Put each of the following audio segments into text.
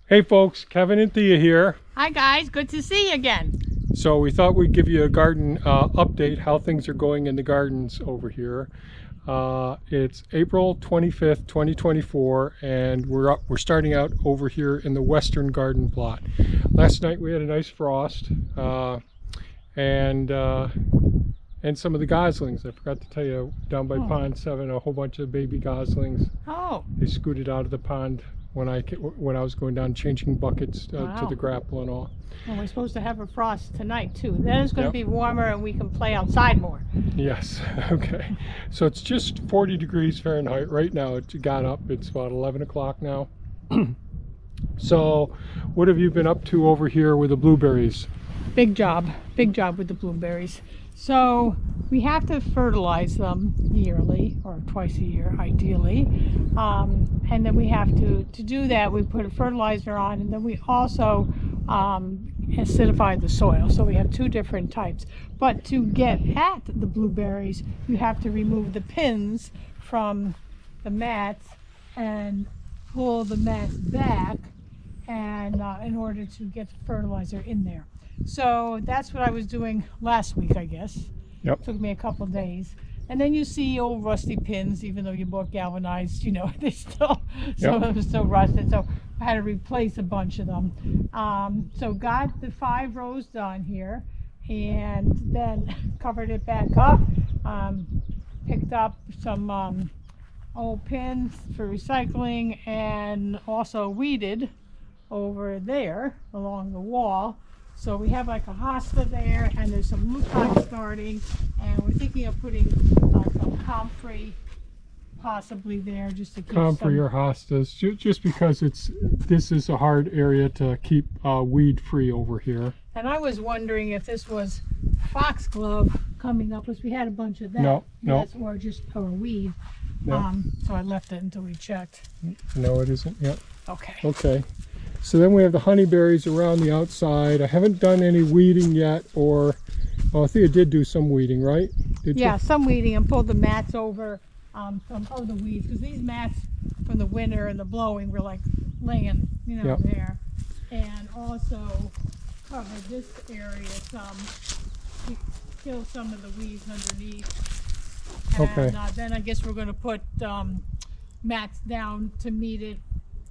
Hey folks, Kevin and Thea here. Hi guys, good to see you again. So we thought we'd give you a garden update, how things are going in the gardens over here. It's April 25th, 2024, and we're starting out over here in the western garden plot. Last night we had a nice frost, and some of the goslings. I forgot to tell you, down by Pond 7, a whole bunch of baby goslings. Oh. They scooted out of the pond when I was going down changing buckets to the grapple and all. And we're supposed to have a frost tonight too. Then it's going to be warmer and we can play outside more. Yes, okay. So it's just 40 degrees Fahrenheit right now. It got up. It's about 11 o'clock now. So what have you been up to over here with the blueberries? Big job with the blueberries. So we have to fertilize them yearly or twice a year ideally, and then we have to do that we put a fertilizer on, and then we also acidify the soil. So we have two different types, but to get at the blueberries you have to remove the pins from the mats and pull the mats back, and in order to get the fertilizer in there. So that's what I was doing last week, I guess. Yep. Took me a couple days. And then you see old rusty pins, even though you bought galvanized, you know, they still, some of them still rusted. So I had to replace a bunch of them. So got the 5 rows done here, and then covered it back up. Picked up some old pins for recycling, and also weeded over there along the wall. So we have like a hosta there, and there's some lupine starting, and we're thinking of putting some comfrey possibly there, just to keep Comfrey or hostas, just because this is a hard area to keep weed free over here. And I was wondering if this was foxglove coming up, because we had a bunch of that. No. Or just a weed. No. So I left it until we checked. No, it isn't yet. Okay. So then we have the honeyberries around the outside. I haven't done any weeding yet, or, well, Thea did do some weeding, right? Did you? Some weeding, and pulled the mats over some of the weeds, because these mats from the winter and the blowing were like laying, you know, there. And also covered this area some, to kill some of the weeds underneath. And then I guess we're going to put mats down to meet it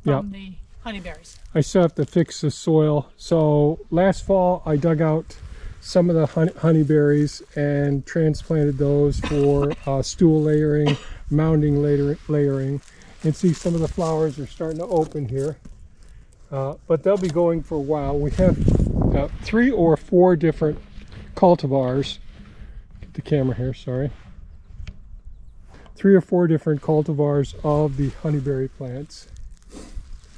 from the honeyberries. I still have to fix the soil. So last fall I dug out some of the honeyberries and transplanted those for stool layering, mounding layering. And see, some of the flowers are starting to open here, but they'll be going for a while. We have 3 or 4 different cultivars. Get the camera here, sorry. 3 or 4 different cultivars of the honeyberry plants.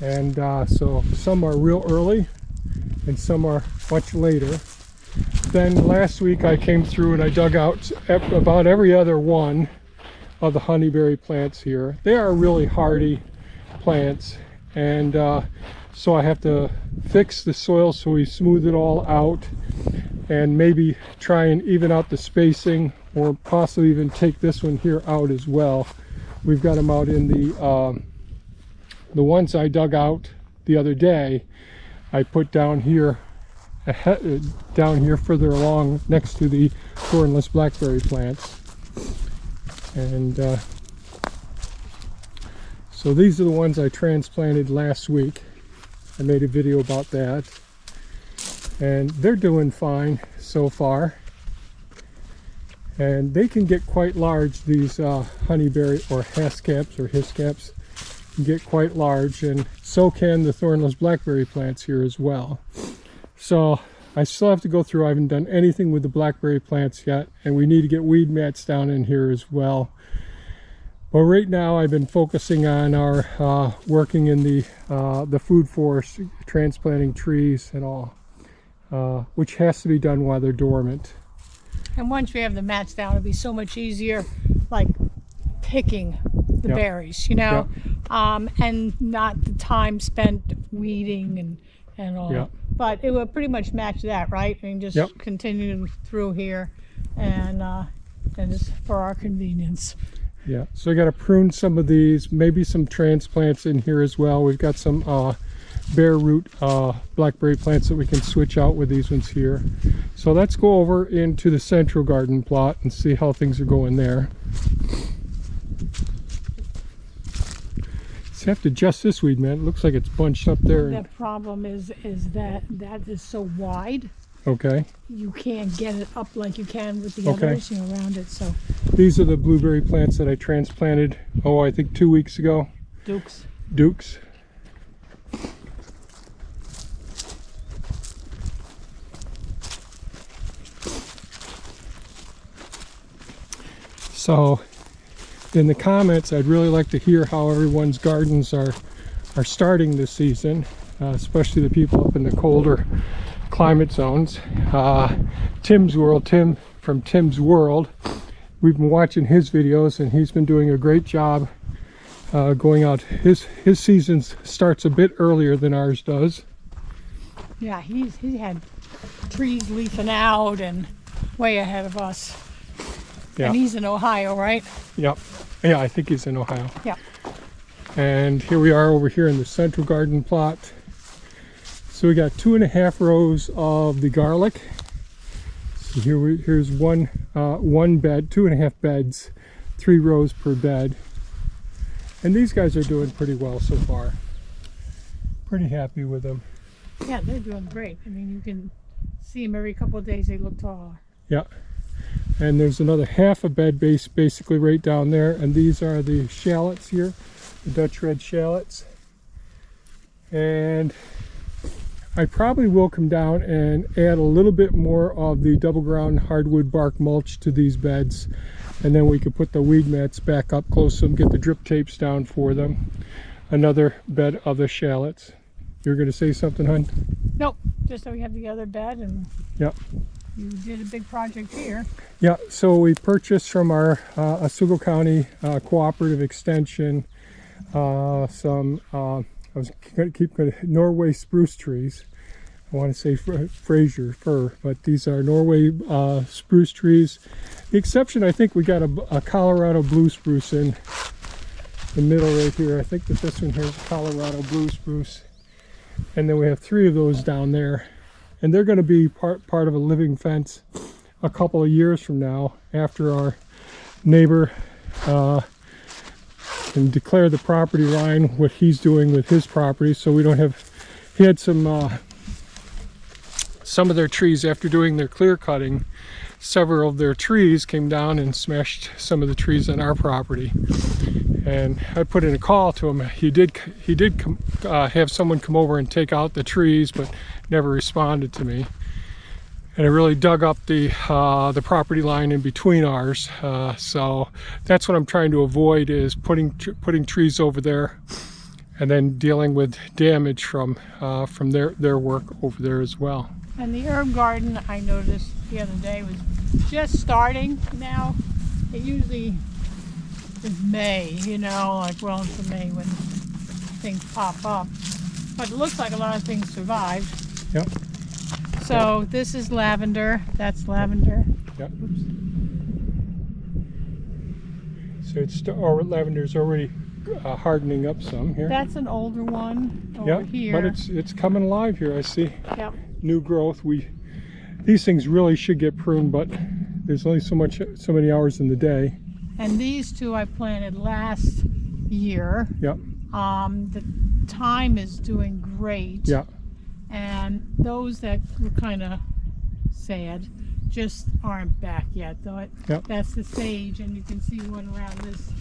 And so some are real early and some are much later. Then last week I came through and I dug out about every other one of the honeyberry plants here. They are really hardy plants, and so I have to fix the soil so we smooth it all out, and maybe try and even out the spacing, or possibly even take this one here out as well. We've got them out in the ones I dug out the other day, I put down here further along next to the thornless blackberry plants. And so these are the ones I transplanted last week. I made a video about that, and they're doing fine so far. And they can get quite large, these honeyberry or hascaps or hiscaps can get quite large, and so can the thornless blackberry plants here as well. So I still have to go through. I haven't done anything with the blackberry plants yet, and we need to get weed mats down in here as well. But right now I've been focusing on our working in the food forest, transplanting trees and all, which has to be done while they're dormant. And once we have the mats down, it'll be so much easier, like picking the berries, you know, and not the time spent weeding and all. But it will pretty much match that, right? I mean, just continue through here, and just for our convenience. Yeah, so I got to prune some of these, maybe some transplants in here as well. We've got some bare root blackberry plants that we can switch out with these ones here. So let's go over into the central garden plot and see how things are going there. So you have to adjust this weed, man. It looks like it's bunched up there. The problem is that is so wide. Okay. You can't get it up like you can with the others, you know, around it. So These are the blueberry plants that I transplanted, I think 2 weeks ago. Dukes. So in the comments, I'd really like to hear how everyone's gardens are starting this season, especially the people up in the colder climate zones. Tim from Tim's World, we've been watching his videos and he's been doing a great job going out. His season starts a bit earlier than ours does. yeah, he had trees leafing out and way ahead of us. Yeah. And he's in Ohio, right? Yep. Yeah, I think he's in Ohio. Yeah. And here we are over here in the central garden plot. So we got 2.5 rows of the garlic. So here's one bed, 2.5 beds, 3 rows per bed. And these guys are doing pretty well so far. Pretty happy with them. Yeah, they're doing great. I mean, you can see them every couple of days. They look taller. Yeah. And there's another half a bed base basically right down there. And these are the shallots here, the Dutch red shallots. And I probably will come down and add a little bit more of the double ground hardwood bark mulch to these beds. And then we could put the weed mats back up close to them, get the drip tapes down for them. Another bed of the shallots. You're going to say something, hon? Nope, just so we have the other bed, and Yep. you did a big project here. Yeah, so we purchased from our Oswego County Cooperative Extension some, I was going to keep Norway spruce trees. I want to say Fraser fir, but these are Norway spruce trees. The exception, I think we got a Colorado blue spruce in the middle right here. I think that this one here is Colorado blue spruce. And then we have 3 of those down there. And they're going to be part of a living fence a couple of years from now, after our neighbor can declare the property line, what he's doing with his property. So we don't have, he had some of their trees after doing their clear cutting. Several of their trees came down and smashed some of the trees on our property. And I put in a call to him. He did have someone come over and take out the trees, but never responded to me. And I really dug up the property line in between ours. So that's what I'm trying to avoid, is putting trees over there, and then dealing with damage from their work over there as well. And the herb garden, I noticed the other day, was just starting now. It usually is May, you know, like well into May when things pop up. But it looks like a lot of things survived. Yep. So this is lavender. That's lavender. Yep. So lavender's already hardening up some here. That's an older one over Yep, here. but it's coming alive here. I see Yep. new growth. These things really should get pruned, but there's only so many hours in the day. And these 2 I planted last year. Yep. The thyme is doing great. Yeah. And those that were kind of sad just aren't back yet, though. Yep. That's the sage, and you can see one around this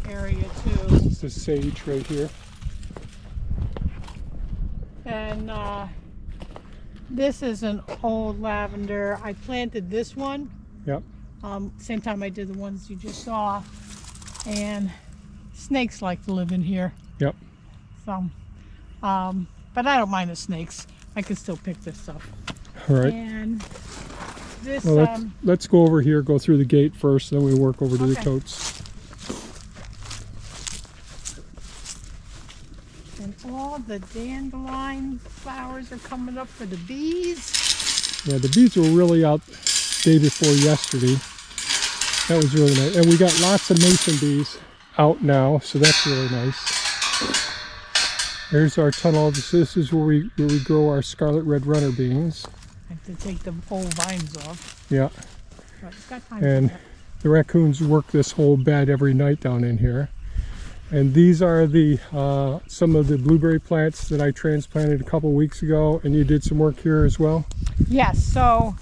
area too. It's the sage right here. And this is an old lavender. I planted this one. Yep. Same time I did the ones you just saw. And snakes like to live in here. Yep. So, but I don't mind the snakes. I can still pick this stuff. All right. And this, Well, let's go over here, go through the gate first, then we work over to the Okay. totes. and all the dandelion flowers are coming up for the bees. Yeah, the bees were really out day before yesterday. That was really nice. And we got lots of mason bees out now, so that's really nice. There's our tunnel. This is where we grow our scarlet red runner beans. I have to take the old vines off. Yeah. But it's got time for And that. the raccoons work this whole bed every night down in here. And these are the some of the blueberry plants that I transplanted a couple weeks ago, and you did some work here as well. Yes, so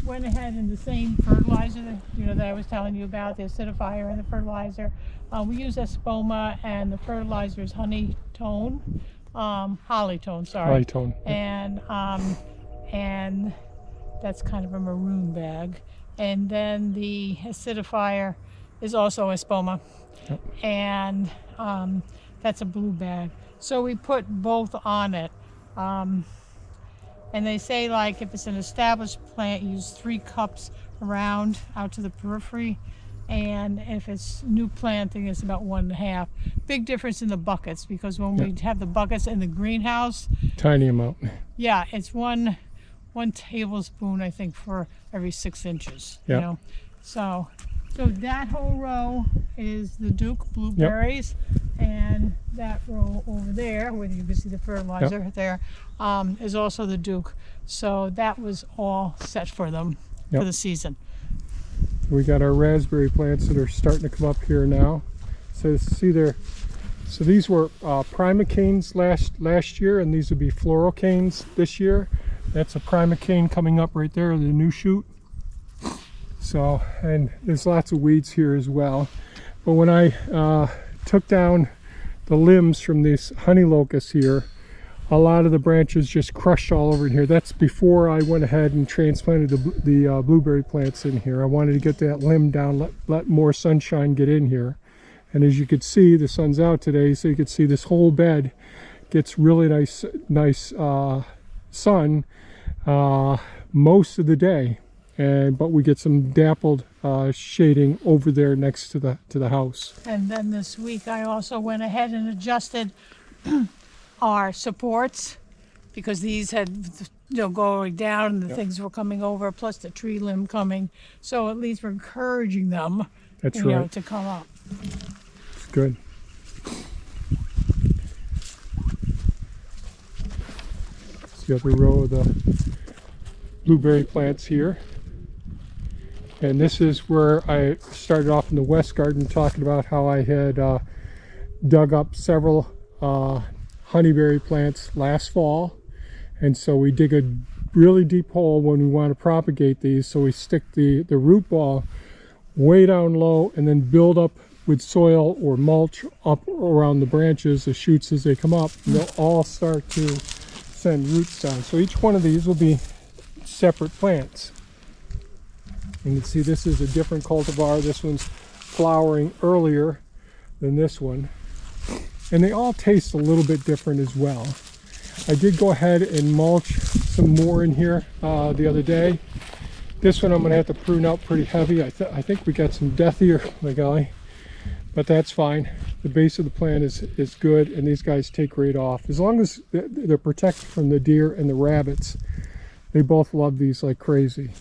went ahead and the same fertilizer that I was telling you about, the acidifier and the fertilizer. We use Espoma, and the fertilizer is Hollytone, sorry. Hollytone. And that's kind of a maroon bag. And then the acidifier is also Espoma. Yep. And that's a blue bag. So we put both on it. And they say, like, if it's an established plant, use 3 cups around out to the periphery. And if it's new planting, it's about 1.5. Big difference in the buckets, because when we have the buckets in the greenhouse, Tiny amount. yeah, it's one tablespoon, I think, for every 6 inches. Yeah. You know, so that whole row is the Duke blueberries, and that row over there, where you can see the fertilizer there, is also the Duke. So that was all set for them for the season. We got our raspberry plants that are starting to come up here now. So see there. So these were primocanes last year, and these would be florocanes this year. That's a primocane coming up right there, the new shoot. So, and there's lots of weeds here as well. But when I took down the limbs from these honey locusts here, a lot of the branches just crushed all over in here. That's before I went ahead and transplanted the blueberry plants in here. I wanted to get that limb down, let more sunshine get in here. And as you could see, the sun's out today, so you could see this whole bed gets really nice sun most of the day. But we get some dappled shading over there next to the house. And then this week I also went ahead and adjusted our supports, because these had going down and the things were coming over, plus the tree limb coming. So at least we're encouraging them to come up. It's good. See the other row of the blueberry plants here. And this is where I started off in the west garden, talking about how I had dug up several honeyberry plants last fall. And so we dig a really deep hole when we want to propagate these. So we stick the root ball way down low and then build up with soil or mulch up around the branches, the shoots as they come up. And they'll all start to send roots down. So each one of these will be separate plants. You can see this is a different cultivar. This one's flowering earlier than this one. And they all taste a little bit different as well. I did go ahead and mulch some more in here the other day. This one I'm going to have to prune out pretty heavy. I think we got some death here, my guy. But that's fine. The base of the plant is good, and these guys take right off. As long as they're protected from the deer and the rabbits, they both love these like crazy.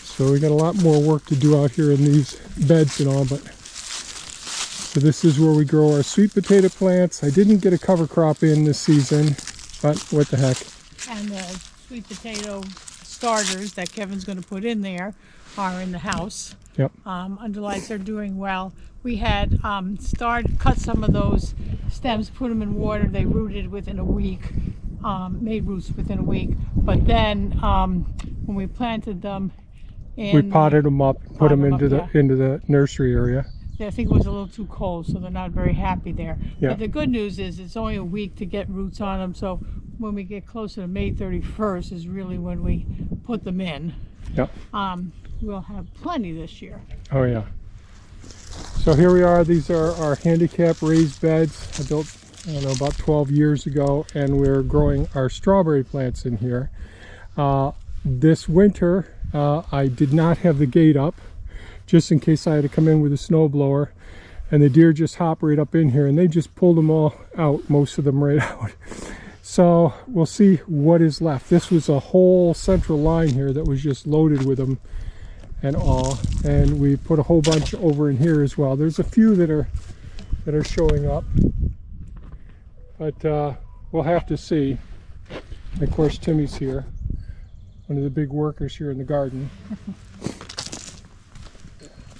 So we got a lot more work to do out here in these beds and all, but so this is where we grow our sweet potato plants. I didn't get a cover crop in this season, but what the heck. And the sweet potato starters that Kevin's going to put in there are in the house. Yep. Under lights, they're doing well. We had cut some of those stems, put them in water. They rooted within a week, made roots within a week. But then when we planted them, we potted them up, put them into the nursery area. I think it was a little too cold, so they're not very happy there. Yeah. But the good news is it's only a week to get roots on them. So when we get closer to May 31st is really when we put them in. Yep. We'll have plenty this year. Oh yeah. So here we are. These are our handicap raised beds. I built, I don't know, about 12 years ago, and we're growing our strawberry plants in here. This winter, I did not have the gate up, just in case I had to come in with a snowblower, and the deer just hop right up in here, and they just pulled them all out, most of them right out. So we'll see what is left. This was a whole central line here that was just loaded with them and all. And we put a whole bunch over in here as well. There's a few that are showing up, but we'll have to see. And of course, Timmy's here, one of the big workers here in the garden.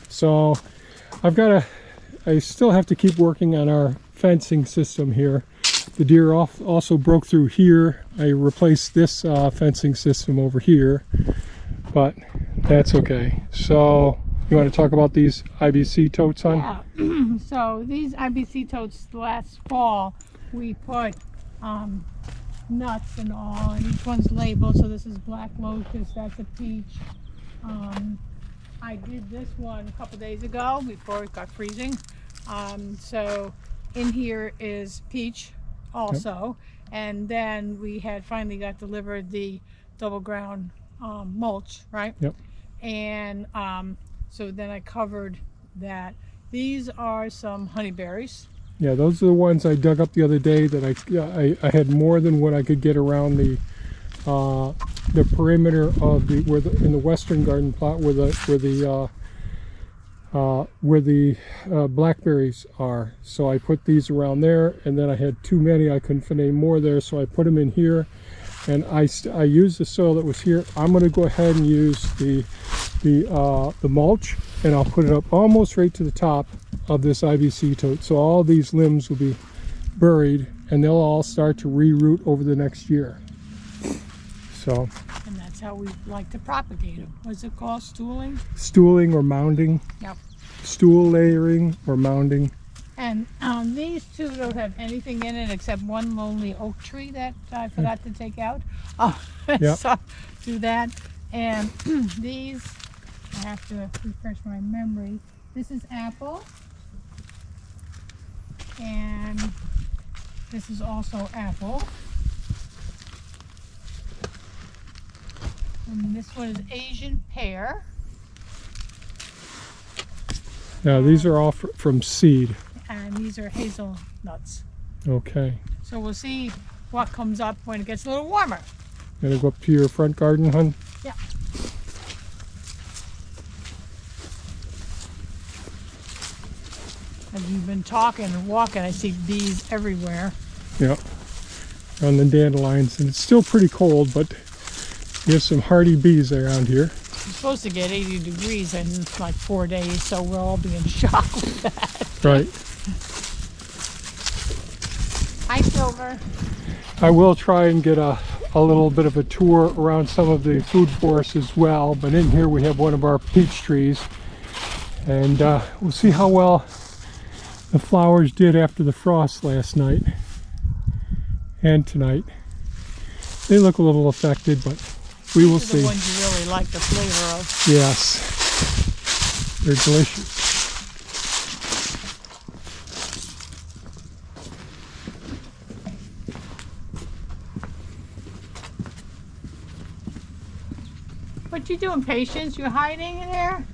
So I still have to keep working on our fencing system here. The deer also broke through here. I replaced this fencing system over here, but that's okay. So you want to talk about these IBC totes, hon? Yeah. So these IBC totes last fall, we put nuts and all, and each one's labeled. So this is black locust, that's a peach. I did this one a couple days ago before it got freezing. So in here is peach also. Yep. And then we had finally got delivered the double ground mulch, right? Yep. And so then I covered that. These are some honeyberries. Yeah, those are the ones I dug up the other day that I had more than what I could get around the perimeter of in the western garden plot where the blackberries are. So I put these around there, and then I had too many. I couldn't fit any more there, so I put them in here. And I used the soil that was here. I'm going to go ahead and use the mulch, and I'll put it up almost right to the top of this IBC tote. So all these limbs will be buried, and they'll all start to reroot over the next year. So. And that's how we like to propagate them. What's it called? Stooling? Stooling or mounding. Yep. Stool layering or mounding. And these two don't have anything in it except one lonely oak tree that I forgot to take out. Yep. So do that. And these, I have to refresh my memory. This is apple. And this is also apple. And this one is Asian pear. Now these are all from seed. And these are hazelnuts. Okay. So we'll see what comes up when it gets a little warmer. Gonna go up to your front garden, hon? Yeah. As you've been talking and walking, I see bees everywhere. Yeah. On the dandelions, and it's still pretty cold, but we have some hardy bees around here. It's supposed to get 80 degrees in like 4 days, so we'll all be in shock with that. Right. Hi, Silver. I will try and get a little bit of a tour around some of the food forests as well, but in here we have one of our peach trees, and we'll see how well the flowers did after the frost last night and tonight. They look a little affected, but we will see. These are the ones you really like the flavor of. Yes, they're delicious. What you doing, Patience? You hiding in there?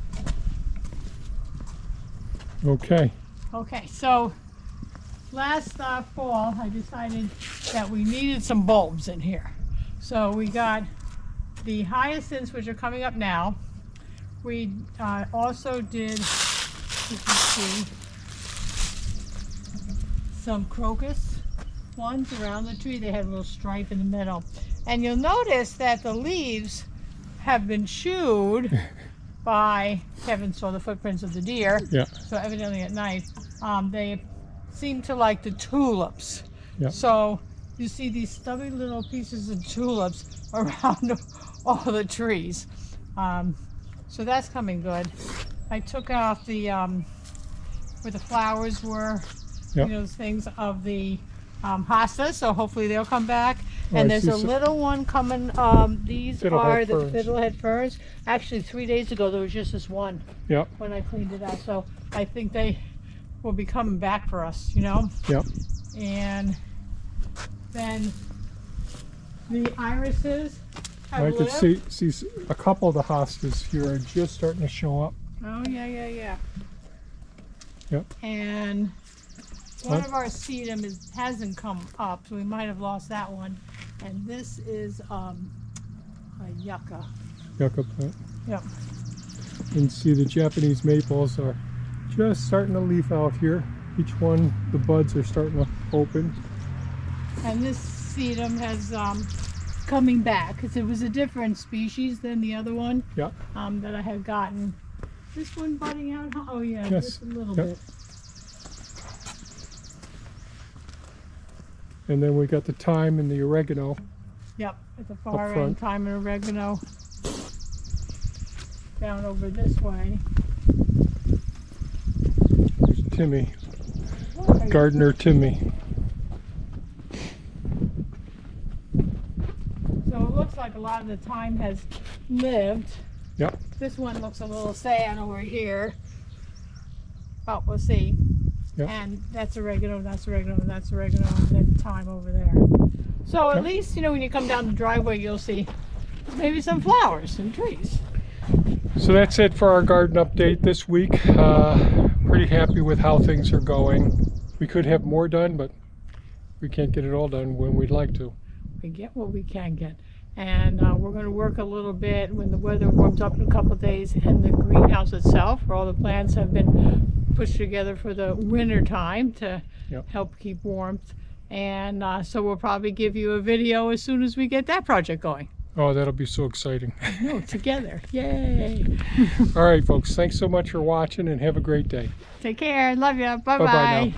Okay. Okay, so last fall I decided that we needed some bulbs in here. So we got the hyacinths, which are coming up now. We also did, you can see, some crocus ones around the tree. They had a little stripe in the middle. And you'll notice that the leaves have been chewed by, Kevin saw the footprints of the deer. Yeah. So evidently at night, they seem to like the tulips. Yeah. So you see these stubby little pieces of tulips around all the trees. So that's coming good. I took off the, where the flowers were, Yep. you know, those things of the hostas, so hopefully they'll come back. Oh, And I there's see a some- little one coming. These Fiddlehead are the ferns. fiddlehead ferns. Actually, 3 days ago, there was just this one Yep. when I cleaned it out. So I think they will be coming back for us, you know? Yep. And then the irises have I lit. can see a couple of the hostas here are just starting to show up. Oh, yeah. Yep. And One Huh? of our sedum hasn't come up, so we might have lost that one. And this is a yucca. Yucca plant. Yep. And see the Japanese maples are just starting to leaf out here. Each one, the buds are starting to open. And this sedum has coming back because it was a different species than the other one. Yeah. That I had gotten. This one budding out? Oh yeah, Yes. just a little Yep. bit. And then we got the thyme and the oregano. Yep, at the far front. end, thyme and oregano. Down over this way. There's Timmy, gardener Timmy. So it looks like a lot of the thyme has lived. Yep. This one looks a little sad over here. But we'll see. Yep. And that's oregano, that's oregano, and that's oregano, and then thyme over there. So at Yep. least, you know, when you come down the driveway, you'll see maybe some flowers and trees. So that's it for our garden update this week. Pretty happy with how things are going. We could have more done, but we can't get it all done when we'd like to. We get what we can get. And we're going to work a little bit when the weather warms up in a couple of days in the greenhouse itself, where all the plants have been pushed together for the winter time to Yep. help keep warmth. And so we'll probably give you a video as soon as we get that project going. Oh, that'll be so exciting. No, together. Yay. All right, folks. Thanks so much for watching and have a great day. Take care. Love you. Bye-bye. Bye-bye now.